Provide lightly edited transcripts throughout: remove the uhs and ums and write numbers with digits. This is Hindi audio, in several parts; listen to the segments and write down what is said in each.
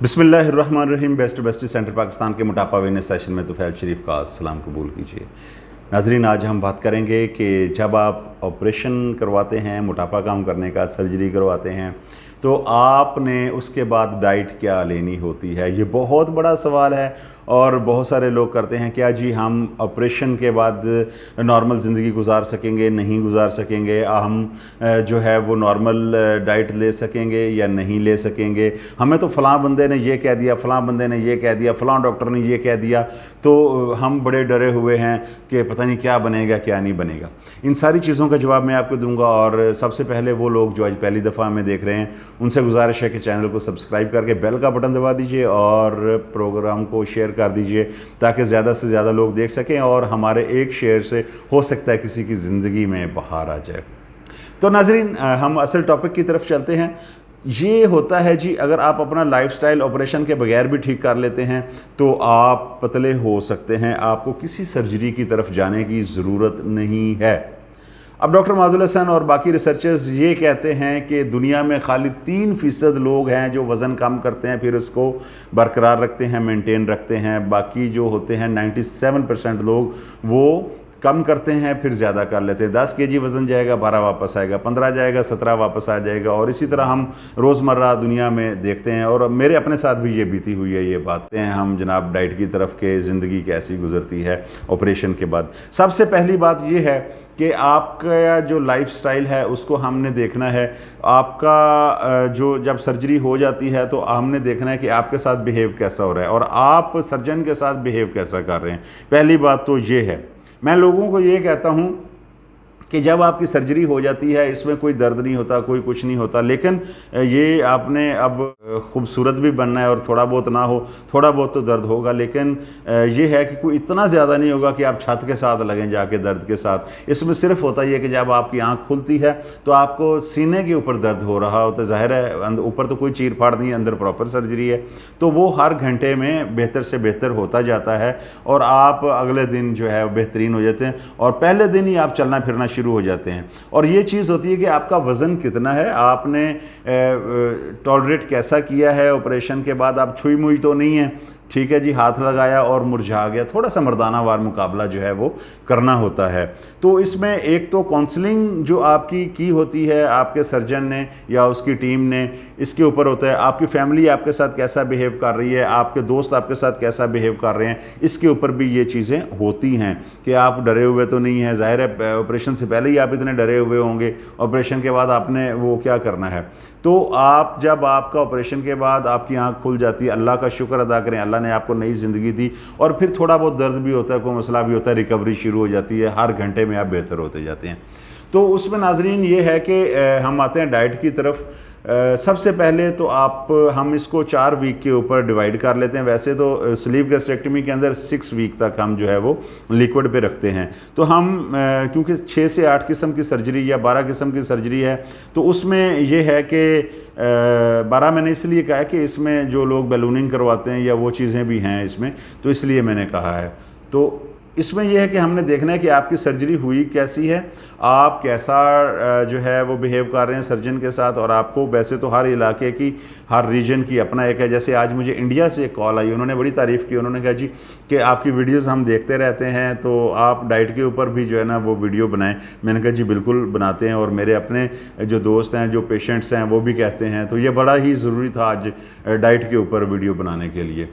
बिस्मिल्लाहिर्रहमानिर्रहीम। बेस्ट सेंटर पाकिस्तान के मोटापा अवेयरनेस सेशन में तुफैल शरीफ का सलाम कबूल कीजिए। नाजरीन, आज हम बात करेंगे कि जब आप ऑपरेशन करवाते हैं, मोटापा कम करने का, सर्जरी करवाते हैं, तो आपने उसके बाद डाइट क्या लेनी होती है। ये बहुत बड़ा सवाल है और बहुत सारे लोग करते हैं, क्या जी हम ऑपरेशन के बाद नॉर्मल ज़िंदगी गुजार सकेंगे, नहीं गुजार सकेंगे, हम जो है वो नॉर्मल डाइट ले सकेंगे या नहीं ले सकेंगे। हमें तो फ़लाँ बंदे ने ये कह दिया, फ़लाँ बंदे ने ये कह दिया, फ़लाँ डॉक्टर ने ये कह दिया, तो हम बड़े डरे हुए हैं कि पता नहीं क्या बनेगा क्या नहीं बनेगा। इन सारी चीज़ों का जवाब मैं आपको दूंगा। और सबसे पहले वो लोग जो आज पहली दफ़ा हमें देख रहे हैं, उनसे गुजारिश है कि चैनल को सब्सक्राइब करके बेल का बटन दबा दीजिए और प्रोग्राम को शेयर कर दीजिए ताकि ज़्यादा से ज़्यादा लोग देख सकें और हमारे एक शेयर से हो सकता है किसी की ज़िंदगी में बहार आ जाए। तो नाजरीन, हम असल टॉपिक की तरफ चलते हैं। ये होता है जी, अगर आप अपना लाइफस्टाइल ऑपरेशन के बगैर भी ठीक कर लेते हैं तो आप पतले हो सकते हैं, आपको किसी सर्जरी की तरफ जाने की ज़रूरत नहीं है। अब डॉक्टर माजुल हसन और बाकी रिसर्चर्स ये कहते हैं कि दुनिया में खाली 3% लोग हैं जो वज़न कम करते हैं फिर उसको बरकरार रखते हैं, मेंटेन रखते हैं। बाकी जो होते हैं 97% लोग वो कम करते हैं फिर ज़्यादा कर लेते हैं। 10 kg वज़न जाएगा, 12 वापस आएगा, 15 जाएगा, 17 वापस आ जाएगा। और इसी तरह हम रोज़मर्रा दुनिया में देखते हैं और मेरे अपने साथ भी ये बीती हुई है ये बातें हैं। हम जनाब डाइट की तरफ के ज़िंदगी कैसी गुजरती है ऑपरेशन के बाद। सबसे पहली बात ये है कि आपका जो लाइफस्टाइल है उसको हमने देखना है। आपका जो जब सर्जरी हो जाती है तो हमने देखना है कि आपके साथ बिहेव कैसा हो रहा है और आप सर्जन के साथ बिहेव कैसा कर रहे हैं। पहली बात तो ये है। मैं लोगों को ये कहता हूँ कि जब आपकी सर्जरी हो जाती है इसमें कोई दर्द नहीं होता, कोई कुछ नहीं होता, लेकिन ये आपने अब खूबसूरत भी बनना है और थोड़ा बहुत ना हो, थोड़ा बहुत तो दर्द होगा, लेकिन ये है कि कोई इतना ज़्यादा नहीं होगा कि आप छत के साथ लगें जाके दर्द के साथ। इसमें सिर्फ होता ही है कि जब आपकी आंख खुलती है तो आपको सीने के ऊपर दर्द हो रहा होता है। ज़ाहिर है ऊपर तो कोई चीर फाड़ नहीं है, अंदर प्रॉपर सर्जरी है, तो वो हर घंटे में बेहतर से बेहतर होता जाता है और आप अगले दिन जो है बेहतरीन हो जाते हैं और पहले दिन ही आप चलना फिरना शुरू हो जाते हैं। और ये चीज़ होती है कि आपका वज़न कितना है, आपने टॉलरेट कैसा किया है ऑपरेशन के बाद। आप छुई मुई तो नहीं है, ठीक है जी, हाथ लगाया और मुरझा गया, थोड़ा सा मर्दानावार मुकाबला जो है वो करना होता है। तो इसमें एक तो काउंसलिंग जो आपकी की होती है आपके सर्जन ने या उसकी टीम ने, इसके ऊपर होता है आपकी फैमिली आपके साथ कैसा बिहेव कर रही है, आपके दोस्त आपके साथ कैसा बिहेव कर रहे हैं, इसके ऊपर भी ये चीज़ें होती हैं कि आप डरे हुए तो नहीं हैं। ज़ाहिर है ऑपरेशन से पहले ही आप इतने डरे हुए होंगे, ऑपरेशन के बाद आपने वो क्या करना है। तो आप जब आपका ऑपरेशन के बाद आपकी आंख खुल जाती है, अल्लाह का शुक्र अदा करें, अल्लाह ने आपको नई ज़िंदगी दी और फिर थोड़ा बहुत दर्द भी होता है, कोई मसला भी होता है, रिकवरी शुरू हो जाती है, हर घंटे में आप बेहतर होते जाते हैं। तो उसमें नाजरीन ये है कि हम आते हैं डाइट की तरफ। सबसे पहले तो हम इसको 4 वीक के ऊपर डिवाइड कर लेते हैं। वैसे तो स्लीव गैस्ट्रेक्टमी के अंदर 6 वीक तक हम जो है वो लिक्विड पे रखते हैं। तो हम क्योंकि 6 से 8 किस्म की सर्जरी या 12 किस्म की सर्जरी है, तो उसमें ये है कि 12 मैंने इसलिए कहा है कि इसमें जो लोग बैलूनिंग करवाते हैं या वो चीज़ें भी हैं इसमें, तो इसलिए मैंने कहा है। तो इसमें यह है कि हमने देखना है कि आपकी सर्जरी हुई कैसी है, आप कैसा जो है वो बिहेव कर रहे हैं सर्जन के साथ। और आपको वैसे तो हर इलाके की, हर रीजन की अपना एक है। जैसे आज मुझे इंडिया से एक कॉल आई, उन्होंने बड़ी तारीफ़ की। उन्होंने कहा जी कि आपकी वीडियोस हम देखते रहते हैं, तो आप डाइट के ऊपर भी जो है ना वो वीडियो बनाएं। मैंने कहा जी बिल्कुल बनाते हैं और मेरे अपने जो दोस्त हैं, जो पेशेंट्स हैं, वो भी कहते हैं। तो ये बड़ा ही ज़रूरी था आज डाइट के ऊपर वीडियो बनाने के लिए।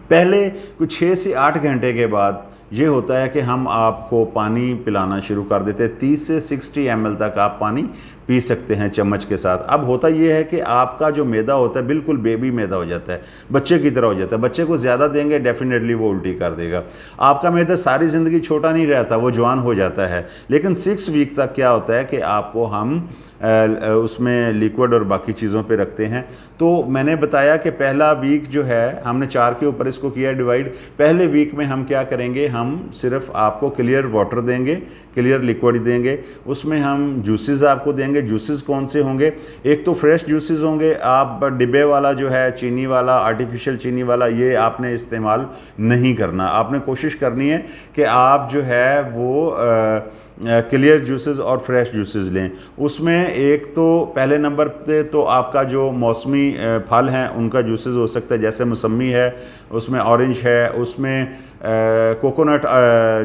पहले कुछ 6 से 8 घंटे के बाद ये होता है कि हम आपको पानी पिलाना शुरू कर देते हैं। 30 से 60 ml तक आप पानी पी सकते हैं चम्मच के साथ। अब होता ये है कि आपका जो मैदा होता है बिल्कुल बेबी मैदा हो जाता है, बच्चे की तरह हो जाता है। बच्चे को ज़्यादा देंगे डेफिनेटली वो उल्टी कर देगा। आपका मैदा सारी ज़िंदगी छोटा नहीं रहता, वो जवान हो जाता है। लेकिन 6 वीक तक क्या होता है कि आपको हम उसमें लिक्विड और बाकी चीज़ों पे रखते हैं। तो मैंने बताया कि पहला वीक जो है हमने 4 के ऊपर इसको किया डिवाइड। पहले वीक में हम क्या करेंगे, हम सिर्फ आपको क्लियर वाटर देंगे, क्लियर लिक्विड देंगे, उसमें हम जूसेस आपको देंगे। जूसेस कौन से होंगे, एक तो फ्रेश जूसेस होंगे। आप डिब्बे वाला जो है चीनी वाला, आर्टिफिशियल चीनी वाला, ये आपने इस्तेमाल नहीं करना। आपने कोशिश करनी है कि आप जो है वो क्लियर जूसेस और फ्रेश जूसेस लें। उसमें एक तो पहले नंबर पे तो आपका जो मौसमी फल हैं उनका जूसेस हो सकता है, जैसे मौसमी है, उसमें ऑरेंज है, उसमें कोकोनट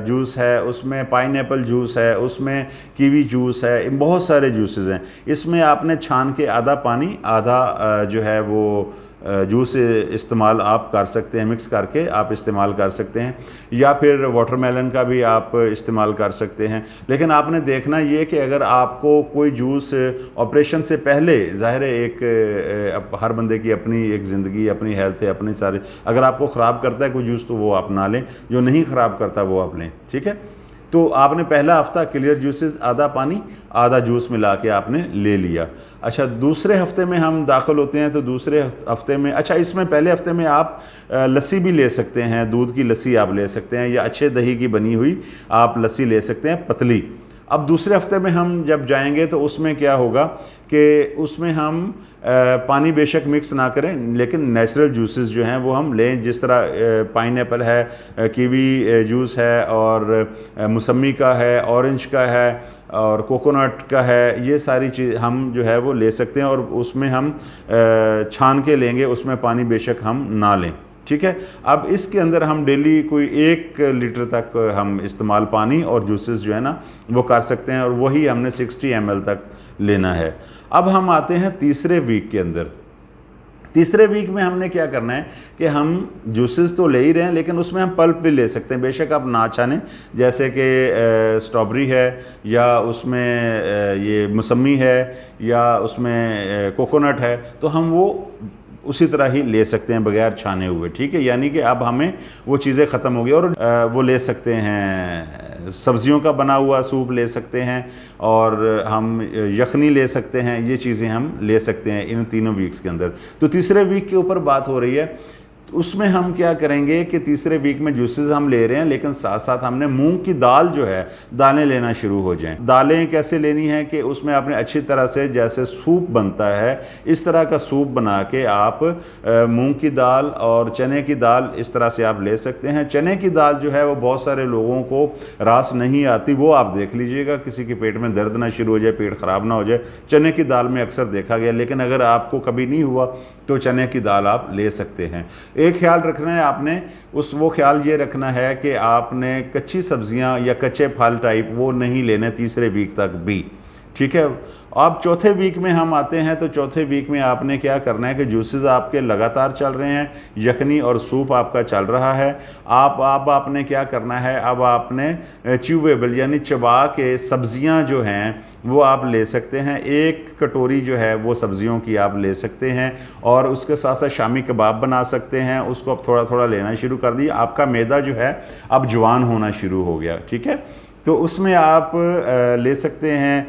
जूस है, उसमें पाइनएप्पल जूस है, उसमें कीवी जूस है, बहुत सारे जूसेस हैं। इसमें आपने छान के आधा पानी आधा जो है वो जूस इस्तेमाल आप कर सकते हैं, मिक्स करके आप इस्तेमाल कर सकते हैं, या फिर वाटरमेलन का भी आप इस्तेमाल कर सकते हैं। लेकिन आपने देखना ये कि अगर आपको कोई जूस ऑपरेशन से पहले, ज़ाहिर है एक हर बंदे की अपनी एक ज़िंदगी, अपनी हेल्थ है, अपनी सारी, अगर आपको ख़राब करता है कोई जूस तो वो आप ना लें, जो नहीं ख़राब करता वो आप लें, ठीक है। तो आपने पहला हफ्ता क्लियर जूसेस आधा पानी आधा जूस मिला के आपने ले लिया। अच्छा, दूसरे हफ्ते में हम दाखिल होते हैं, तो दूसरे हफ्ते में, अच्छा इसमें पहले हफ्ते में आप लस्सी भी ले सकते हैं, दूध की लस्सी आप ले सकते हैं, या अच्छे दही की बनी हुई आप लस्सी ले सकते हैं, पतली। अब दूसरे हफ्ते में हम जब जाएंगे तो उसमें क्या होगा कि उसमें हम पानी बेशक मिक्स ना करें, लेकिन नेचुरल जूसेस जो हैं वो हम लें, जिस तरह पाइनएप्पल है, कीवी जूस है, और मौसमी का है, ऑरेंज का है, और कोकोनट का है। ये सारी चीज़ हम जो है वो ले सकते हैं, और उसमें हम छान के लेंगे, उसमें पानी बेशक हम ना लें, ठीक है। अब इसके अंदर हम डेली कोई 1 लीटर तक हम इस्तेमाल पानी और जूसेस जो है ना वो कर सकते हैं, और वही हमने 60 ml तक लेना है। अब हम आते हैं तीसरे वीक के अंदर। तीसरे वीक में हमने क्या करना है कि हम जूसेस तो ले ही रहे हैं, लेकिन उसमें हम पल्प भी ले सकते हैं, बेशक आप ना छानें, जैसे कि स्ट्रॉबेरी है, या उसमें ये मौसमी है, या उसमें कोकोनट है, तो हम वो उसी तरह ही ले सकते हैं बगैर छाने हुए, ठीक है। यानी कि अब हमें वो चीज़ें ख़त्म हो गई, और वो ले सकते हैं, सब्जियों का बना हुआ सूप ले सकते हैं, और हम यखनी ले सकते हैं, ये चीज़ें हम ले सकते हैं इन तीनों वीक्स के अंदर। तो तीसरे वीक के ऊपर बात हो रही है, उसमें हम क्या करेंगे कि तीसरे वीक में जूसेस हम ले रहे हैं, लेकिन साथ साथ हमने मूंग की दाल जो है, दालें लेना शुरू हो जाएं। दालें कैसे लेनी है कि उसमें आपने अच्छी तरह से, जैसे सूप बनता है इस तरह का सूप बना के आप मूंग की दाल और चने की दाल इस तरह से आप ले सकते हैं। चने की दाल जो है वो बहुत सारे लोगों को रास नहीं आती, वो आप देख लीजिएगा, किसी के पेट में दर्द ना शुरू हो जाए, पेट ख़राब ना हो जाए, चने की दाल में अक्सर देखा गया। लेकिन अगर आपको कभी नहीं हुआ तो चने की दाल आप ले सकते हैं। एक ख्याल रखना है आपने, वो ख्याल ये रखना है कि आपने कच्ची सब्जियां या कच्चे फल टाइप वो नहीं लेने तीसरे वीक तक भी, ठीक है। अब चौथे वीक में हम आते हैं, तो चौथे वीक में आपने क्या करना है कि जूसेस आपके लगातार चल रहे हैं, यखनी और सूप आपका चल रहा है। आपने क्या करना है, अब आपने च्यूवेबल यानी चबा के सब्जियां जो हैं वो आप ले सकते हैं। 1 कटोरी जो है वो सब्जियों की आप ले सकते हैं, और उसके साथ साथ शामी कबाब बना सकते हैं, उसको आप थोड़ा थोड़ा लेना शुरू कर दिए। आपका मैदा जो है अब जवान होना शुरू हो गया, ठीक है। तो उसमें आप ले सकते हैं,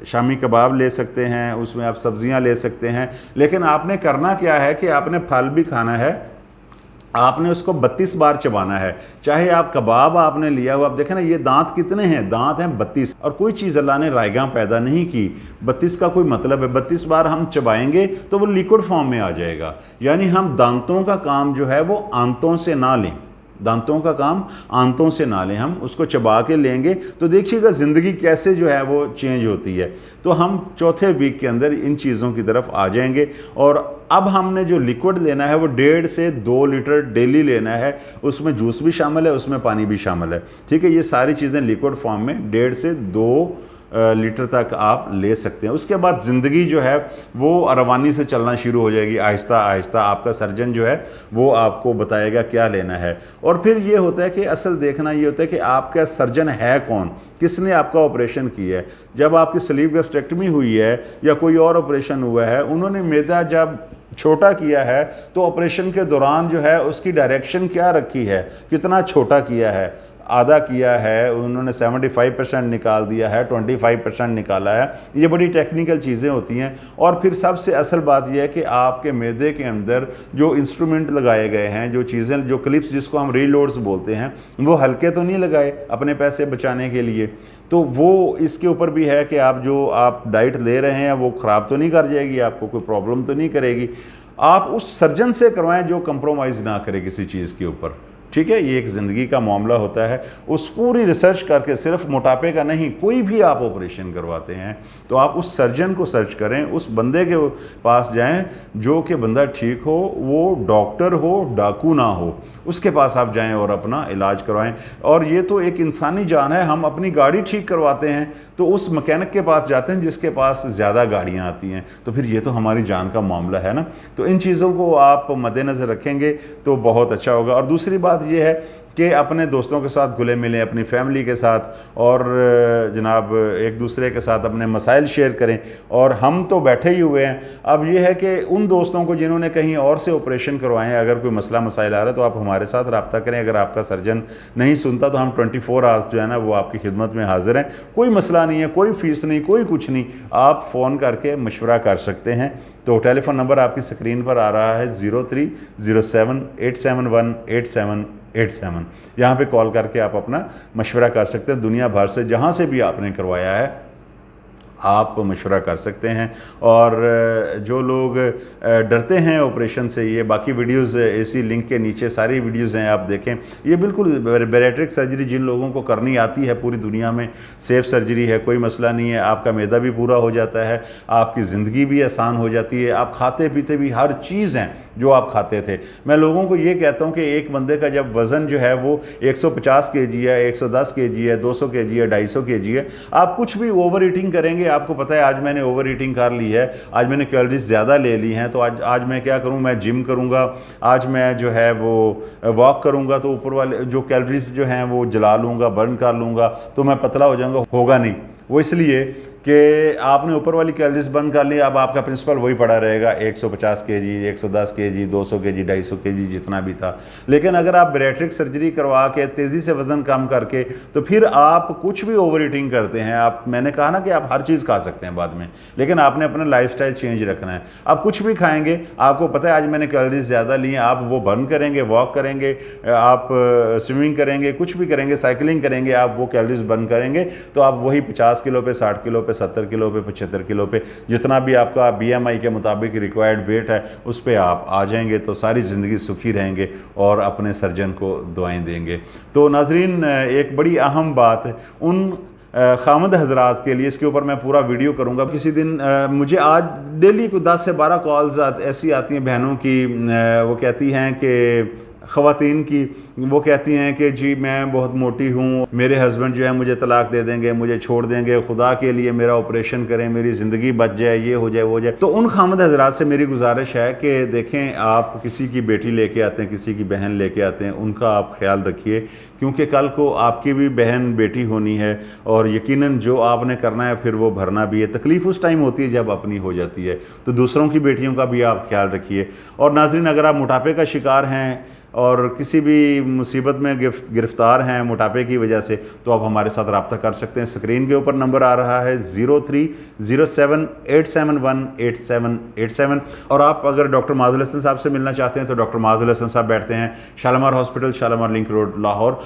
शामी कबाब ले सकते हैं, उसमें आप सब्जियां ले सकते हैं। लेकिन आपने करना क्या है कि आपने फल भी खाना है, आपने उसको 32 बार चबाना है। चाहे आप कबाब आपने लिया हुआ, आप देखें ना ये दांत कितने हैं, दांत हैं 32, और कोई चीज़ अल्लाह ने रायगा पैदा नहीं की, 32 का कोई मतलब है। 32 बार हम चबाएंगे तो वो लिक्विड फॉर्म में आ जाएगा। यानी हम दांतों का काम जो है वो आंतों से ना लें, दांतों का काम आंतों से ना लें, हम उसको चबा के लेंगे, तो देखिएगा ज़िंदगी कैसे जो है वो चेंज होती है। तो हम चौथे वीक के अंदर इन चीज़ों की तरफ आ जाएंगे। और अब हमने जो लिक्विड लेना है वो 1.5 से 2 लीटर डेली लेना है, उसमें जूस भी शामिल है, उसमें पानी भी शामिल है, ठीक है। ये सारी चीज़ें लिक्विड फॉर्म में 1.5 से 2 लीटर तक आप ले सकते हैं। उसके बाद ज़िंदगी जो है वो रवानी से चलना शुरू हो जाएगी, आहिस्ता आहिस्ता आपका सर्जन जो है वो आपको बताएगा क्या लेना है। और फिर ये होता है कि असल देखना ये होता है कि आपका सर्जन है कौन, किसने आपका ऑपरेशन किया है। जब आपकी स्लीव गैस्ट्रेक्टमी हुई है या कोई और ऑपरेशन हुआ है, उन्होंने मैदा जब छोटा किया है तो ऑपरेशन के दौरान जो है उसकी डायरेक्शन क्या रखी है, कितना छोटा किया है, आधा किया है, उन्होंने 75% निकाल दिया है, 25% निकाला है। ये बड़ी टेक्निकल चीज़ें होती हैं। और फिर सबसे असल बात यह है कि आपके मैदे के अंदर जो इंस्ट्रूमेंट लगाए गए हैं, जो चीज़ें, जो क्लिप्स जिसको हम रीलोड्स बोलते हैं, वो हल्के तो नहीं लगाए अपने पैसे बचाने के लिए। तो वो इसके ऊपर भी है कि आप डाइट ले रहे हैं वो ख़राब तो नहीं कर जाएगी, आपको कोई प्रॉब्लम तो नहीं करेगी। आप उस सर्जन से करवाएं जो कंप्रोमाइज़ ना करे किसी चीज़ के ऊपर, ठीक है, ये एक ज़िंदगी का मामला होता है। उस पूरी रिसर्च करके, सिर्फ मोटापे का नहीं, कोई भी आप ऑपरेशन करवाते हैं तो आप उस सर्जन को सर्च करें, उस बंदे के पास जाएं जो कि बंदा ठीक हो, वो डॉक्टर हो, डाकू ना हो, उसके पास आप जाएं और अपना इलाज करवाएं। और ये तो एक इंसानी जान है। हम अपनी गाड़ी ठीक करवाते हैं तो उस मैकेनिक के पास जाते हैं जिसके पास ज़्यादा गाड़ियां आती हैं, तो फिर ये तो हमारी जान का मामला है ना। तो इन चीज़ों को आप मद्देनज़र रखेंगे तो बहुत अच्छा होगा। और दूसरी बात ये है कि अपने दोस्तों के साथ घुले मिलें, अपनी फैमिली के साथ, और जनाब एक दूसरे के साथ अपने मसाइल शेयर करें। और हम तो बैठे ही हुए हैं, अब ये है कि उन दोस्तों को जिन्होंने कहीं और से ऑपरेशन करवाएं, अगर कोई मसला मसाइल आ रहा है तो आप हमारे साथ रब्ता करें। अगर आपका सर्जन नहीं सुनता तो हम 24 आवर्स जो है ना वो आपकी खिदमत में हाजिर हैं। कोई मसला नहीं है, कोई फ़ीस नहीं, कोई कुछ नहीं, आप फ़ोन करके मशवरा कर सकते हैं। तो टेलीफोन नंबर आपकी स्क्रीन पर आ रहा है 0307-871-8787। यहाँ पे कॉल करके आप अपना मशवरा कर सकते हैं। दुनिया भर से जहाँ से भी आपने करवाया है आप मशवरा कर सकते हैं। और जो लोग डरते हैं ऑपरेशन से, ये बाकी वीडियोस इसी लिंक के नीचे सारी वीडियोस हैं, आप देखें। ये बिल्कुल बैरिएट्रिक सर्जरी जिन लोगों को करनी आती है पूरी दुनिया में, सेफ सर्जरी है, कोई मसला नहीं है। आपका मैदा भी पूरा हो जाता है, आपकी ज़िंदगी भी आसान हो जाती है, आप खाते पीते भी हर चीज़ हैं जो आप खाते थे। मैं लोगों को ये कहता हूँ कि एक बंदे का जब वज़न जो है वो 150 केजी है, 110 केजी है, 200 केजी है, 250 केजी है, आप कुछ भी ओवर ईटिंग करेंगे, आपको पता है आज मैंने ओवर ईटिंग कर ली है, आज मैंने कैलोरीज ज़्यादा ले ली हैं, तो आज मैं क्या करूँ, मैं जिम करूँगा, आज मैं जो है वो वॉक करूँगा, तो ऊपर वाले जो कैलोरीज जो हैं वो जला लूँगा, बर्न कर लूँगा, तो मैं पतला हो जाऊँगा। होगा नहीं। वो इसलिए कि आपने ऊपर वाली कैलोरीज बर्न कर ली, अब आपका प्रिंसिपल वही पड़ा रहेगा, 150 केजी, 110 केजी, 200 केजी, 250 केजी, जितना भी था। लेकिन अगर आप बैरिएट्रिक सर्जरी करवा के तेज़ी से वज़न कम करके, तो फिर आप कुछ भी ओवर ईटिंग करते हैं, आप, मैंने कहा ना कि आप हर चीज़ खा सकते हैं बाद में, लेकिन आपने अपना लाइफस्टाइल चेंज रखना है। आप कुछ भी खाएंगे, आपको पता है आज मैंने कैलोरीज ज़्यादा ली हैं, आप वो बर्न करेंगे, वॉक करेंगे, आप स्विमिंग करेंगे, कुछ भी करेंगे, साइकिलिंग करेंगे, आप वो कैलोरीज बर्न करेंगे, तो आप वही 50 किलो पे, 60 किलो पे, 70 किलो पे, 75 किलो पे, जितना भी आपका BMI के मुताबिक रिक्वायर्ड वेट है उस पे आप आ जाएंगे, तो सारी ज़िंदगी सुखी रहेंगे और अपने सर्जन को दुआएं देंगे। तो नाजरीन, एक बड़ी अहम बात उन खामद हजरात के लिए, इसके ऊपर मैं पूरा वीडियो करूंगा किसी दिन। मुझे आज डेली को 10 से 12 कॉल्स ऐसी आती हैं बहनों की, वो कहती हैं कि ख़वातीन की, वो कहती हैं कि जी मैं बहुत मोटी हूँ, मेरे हस्बैंड जो है मुझे तलाक दे देंगे, मुझे छोड़ देंगे, खुदा के लिए मेरा ऑपरेशन करें, मेरी ज़िंदगी बच जाए, ये हो जाए, वो हो जाए। तो उन खामद हज़रात से मेरी गुजारिश है कि देखें, आप किसी की बेटी लेके आते हैं, किसी की बहन लेके आते हैं, उनका आप ख्याल रखिए, क्योंकि कल को आपकी भी बहन बेटी होनी है और यकीनन जो आपने करना है फिर वो भरना भी है। तकलीफ़ उस टाइम होती है जब अपनी हो जाती है, तो दूसरों की बेटियों का भी आप ख्याल रखिए। और नाज़रीन, अगर आप मोटापे का शिकार हैं और किसी भी मुसीबत में गिरफ्तार हैं मोटापे की वजह से, तो आप हमारे साथ रब्ता कर सकते हैं। स्क्रीन के ऊपर नंबर आ रहा है 0307-871-8787। और आप अगर डॉक्टर माजुल हसन साहब से मिलना चाहते हैं तो डॉक्टर माजुल हसन साहब बैठते हैं Shalimar hospital, Shalimar link road, Lahore,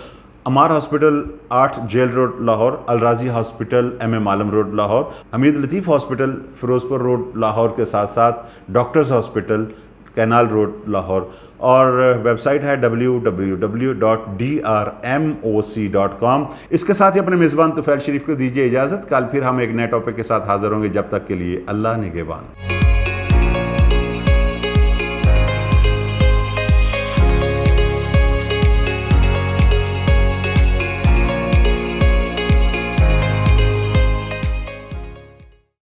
Amar hospital 8 jail road Lahore, Alrazi hospital MM Alam road Lahore, Hameed Latif hospital Ferozepur road Lahore के साथ साथ doctors hospital canal road Lahore. और वेबसाइट है www.drmoc.com। इसके साथ ही अपने मेज़बान तुफैल शरीफ को दीजिए इजाज़त। कल फिर हम एक नए टॉपिक के साथ हाज़िर होंगे। जब तक के लिए अल्लाह निगहबान।